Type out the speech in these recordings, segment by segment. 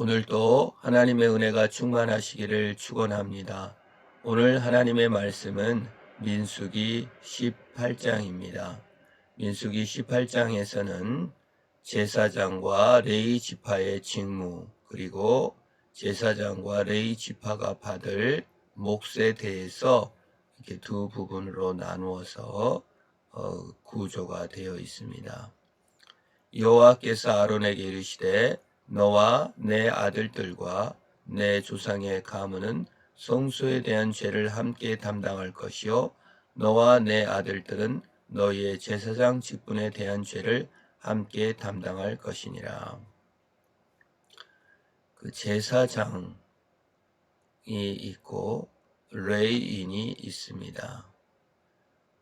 오늘도 하나님의 은혜가 충만하시기를 축원합니다. 오늘 하나님의 말씀은 민수기 18장입니다. 민수기 18장에서는 제사장과 레위 지파의 직무, 그리고 제사장과 레위 지파가 받을 몫에 대해서 이렇게 두 부분으로 나누어서 구조가 되어 있습니다. 여호와께서 아론에게 이르시되 너와 내 아들들과 내 조상의 가문은 성소에 대한 죄를 함께 담당할 것이요 너와 내 아들들은 너희의 제사장 직분에 대한 죄를 함께 담당할 것이니라. 그 제사장이 있고 레위인이 있습니다.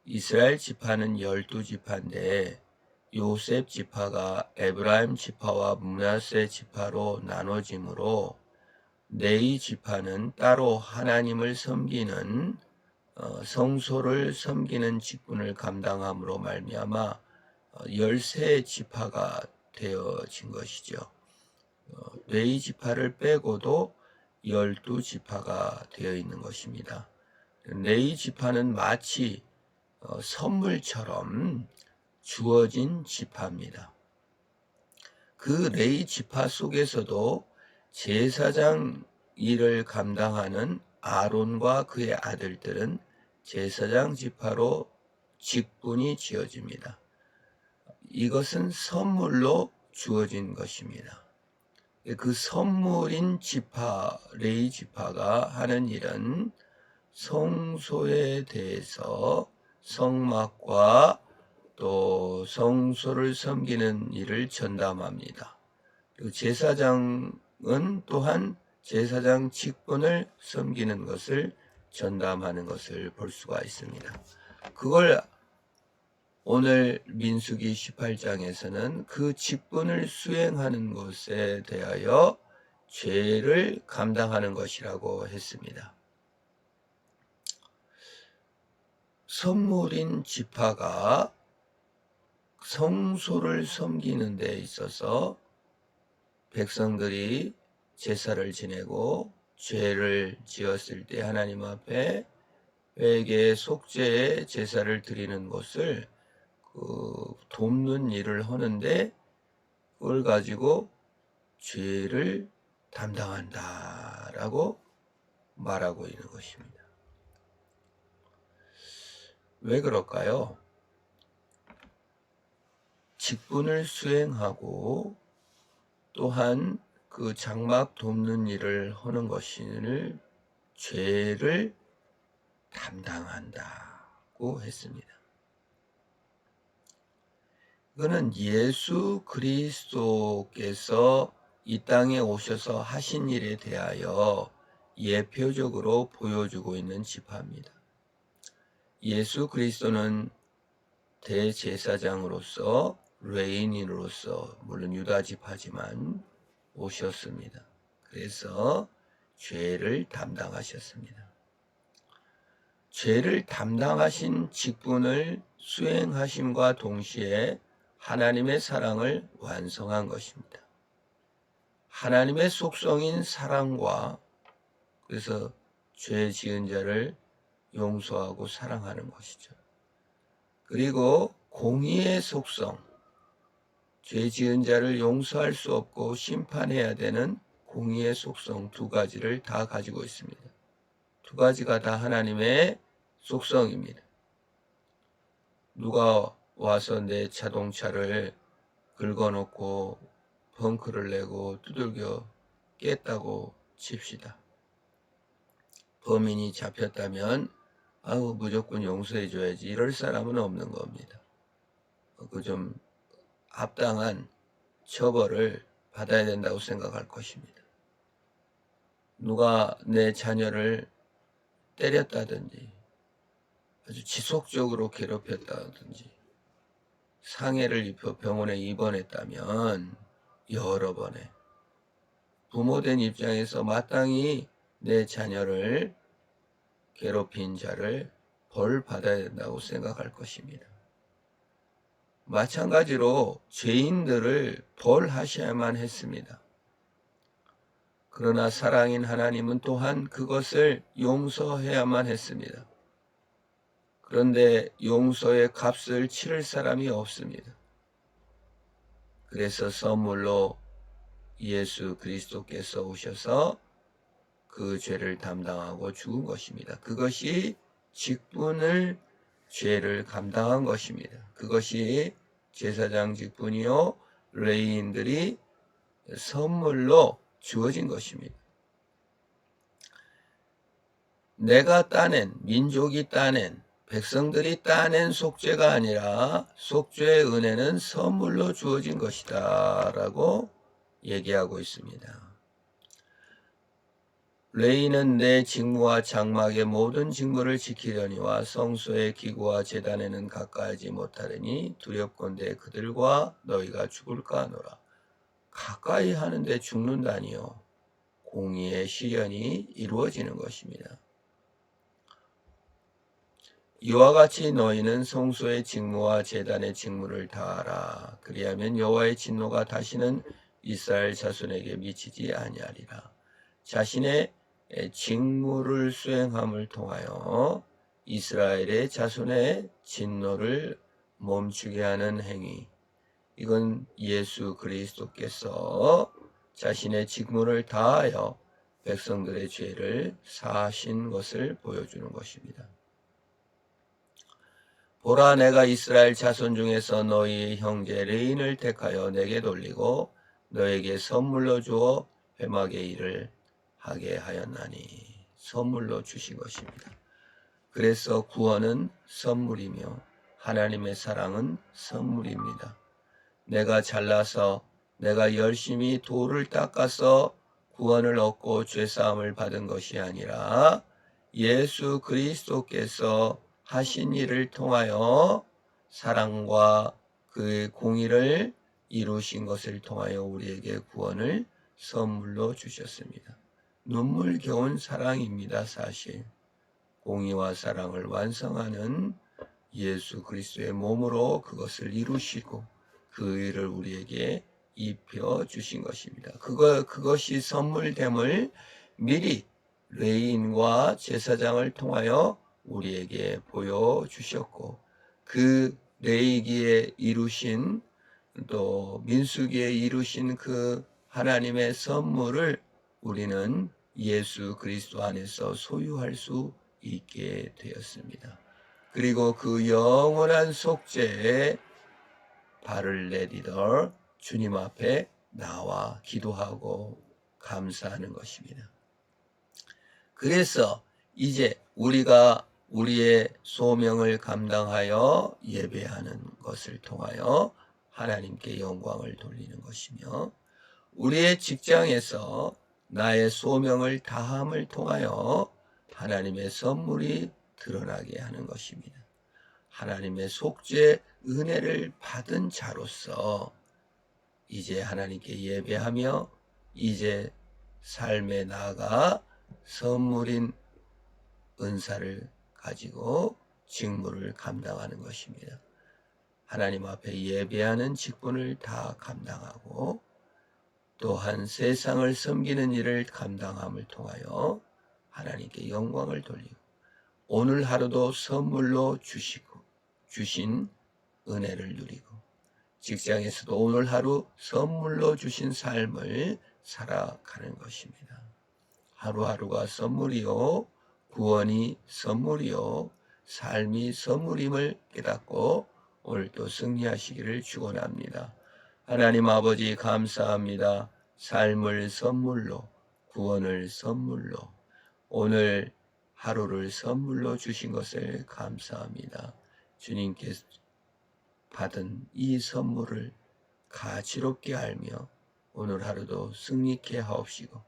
이스라엘 지파는 12지파인데 요셉 지파가 에브라임 지파와 므낫세 지파로 나눠지므로 레위 지파는 따로 하나님을 섬기는 성소를 섬기는 직분을 감당함으로 말미암아 13지파가 되어진 것이죠. 레위 지파를 빼고도 12지파가 되어 있는 것입니다. 레위 지파는 마치 선물처럼 주어진 지파입니다. 그 레위 지파 속에서도 제사장 일을 감당하는 아론과 그의 아들들은 제사장 지파로 직분이 지어집니다. 이것은 선물로 주어진 것입니다. 그 선물인 지파, 레위 지파가 하는 일은 성소에 대해서 성막과 또 성소를 섬기는 일을 전담합니다. 그리고 제사장은 또한 제사장 직분을 섬기는 것을 전담하는 것을 볼 수가 있습니다. 그걸 오늘 민수기 18장에서는 그 직분을 수행하는 것에 대하여 죄를 감당하는 것이라고 했습니다. 선물인 지파가 성소를 섬기는 데 있어서 백성들이 제사를 지내고 죄를 지었을 때 하나님 앞에 회개 속죄의 제사를 드리는 것을 돕는 일을 하는데 그걸 가지고 죄를 담당한다라고 말하고 있는 것입니다. 왜 그럴까요? 직분을 수행하고 또한 그 장막 돕는 일을 하는 것을 죄를 담당한다고 했습니다. 이거는 예수 그리스도께서 이 땅에 오셔서 하신 일에 대하여 예표적으로 보여주고 있는 지파입니다. 예수 그리스도는 대제사장으로서 레위인으로서 물론 유다 지파지만 오셨습니다. 그래서 죄를 담당하셨습니다. 죄를 담당하신 직분을 수행하심과 동시에 하나님의 사랑을 완성한 것입니다. 하나님의 속성인 사랑과 그래서 죄 지은 자를 용서하고 사랑하는 것이죠. 그리고 공의의 속성, 죄 지은 자를 용서할 수 없고 심판해야 되는 공의의 속성 두 가지를 다 가지고 있습니다. 두 가지가 다 하나님의 속성입니다. 누가 와서 내 자동차를 긁어놓고 펑크를 내고 두들겨 깼다고 칩시다. 범인이 잡혔다면 무조건 용서해줘야지 이럴 사람은 없는 겁니다. 그 좀 합당한 처벌을 받아야 된다고 생각할 것입니다. 누가 내 자녀를 때렸다든지 아주 지속적으로 괴롭혔다든지 상해를 입혀 병원에 입원했다면 여러 번에 부모된 입장에서 마땅히 내 자녀를 괴롭힌 자를 벌 받아야 된다고 생각할 것입니다. 마찬가지로 죄인들을 벌하셔야만 했습니다. 그러나 사랑인 하나님은 또한 그것을 용서해야만 했습니다. 그런데 용서의 값을 치를 사람이 없습니다. 그래서 선물로 예수 그리스도께서 오셔서 그 죄를 담당하고 죽은 것입니다. 그것이 직분을 죄를 감당한 것입니다. 그것이 제사장 직분이요 레위인들이 선물로 주어진 것입니다. 내가 따낸, 민족이 따낸, 백성들이 따낸 속죄가 아니라 속죄의 은혜는 선물로 주어진 것이다 라고 얘기하고 있습니다. 레위는 내 직무와 장막의 모든 직무를 지키려니와 성소의 기구와 제단에는 가까이하지 못하려니 두렵건대 그들과 너희가 죽을까 하노라. 가까이 하는데 죽는다니요. 공의의 시련이 이루어지는 것입니다. 이와 같이 너희는 성소의 직무와 제단의 직무를 다하라. 그리하면 여호와의 진노가 다시는 이스라엘 자손에게 미치지 아니하리라. 자신의 직무를 수행함을 통하여 이스라엘의 자손의 진노를 멈추게 하는 행위, 이건 예수 그리스도께서 자신의 직무를 다하여 백성들의 죄를 사하신 것을 보여주는 것입니다. 보라, 내가 이스라엘 자손 중에서 너희 형제 레인을 택하여 내게 돌리고 너에게 선물로 주어 회막의 일을 하게 하였나니. 선물로 주신 것입니다. 그래서 구원은 선물이며 하나님의 사랑은 선물입니다. 내가 잘나서 내가 열심히 돌을 닦아서 구원을 얻고 죄사함을 받은 것이 아니라 예수 그리스도께서 하신 일을 통하여 사랑과 그의 공의를 이루신 것을 통하여 우리에게 구원을 선물로 주셨습니다. 눈물겨운 사랑입니다. 사실 공의와 사랑을 완성하는 예수 그리스도의 몸으로 그것을 이루시고 그 일을 우리에게 입혀 주신 것입니다. 그것이 선물됨을 미리 레위인과 제사장을 통하여 우리에게 보여주셨고, 그 레위기에 이루신 또 민수기에 이루신 그 하나님의 선물을 우리는 예수 그리스도 안에서 소유할 수 있게 되었습니다. 그리고 그 영원한 속죄에 발을 내디뎌 주님 앞에 나와 기도하고 감사하는 것입니다. 그래서 이제 우리가 우리의 소명을 감당하여 예배하는 것을 통하여 하나님께 영광을 돌리는 것이며, 우리의 직장에서 나의 소명을 다함을 통하여 하나님의 선물이 드러나게 하는 것입니다. 하나님의 속죄 은혜를 받은 자로서 이제 하나님께 예배하며 이제 삶에 나아가 선물인 은사를 가지고 직무를 감당하는 것입니다. 하나님 앞에 예배하는 직분을 다 감당하고 또한 세상을 섬기는 일을 감당함을 통하여 하나님께 영광을 돌리고 오늘 하루도 선물로 주신 은혜를 누리고 직장에서도 오늘 하루 선물로 주신 삶을 살아가는 것입니다. 하루하루가 선물이요, 구원이 선물이요, 삶이 선물임을 깨닫고 오늘도 승리하시기를 축원합니다. 하나님 아버지 감사합니다. 삶을 선물로, 구원을 선물로, 오늘 하루를 선물로 주신 것을 감사합니다. 주님께 받은 이 선물을 가치롭게 알며 오늘 하루도 승리케 하옵시고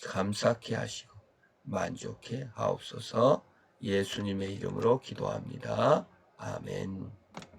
감사케 하시고 만족해 하옵소서. 예수님의 이름으로 기도합니다. 아멘.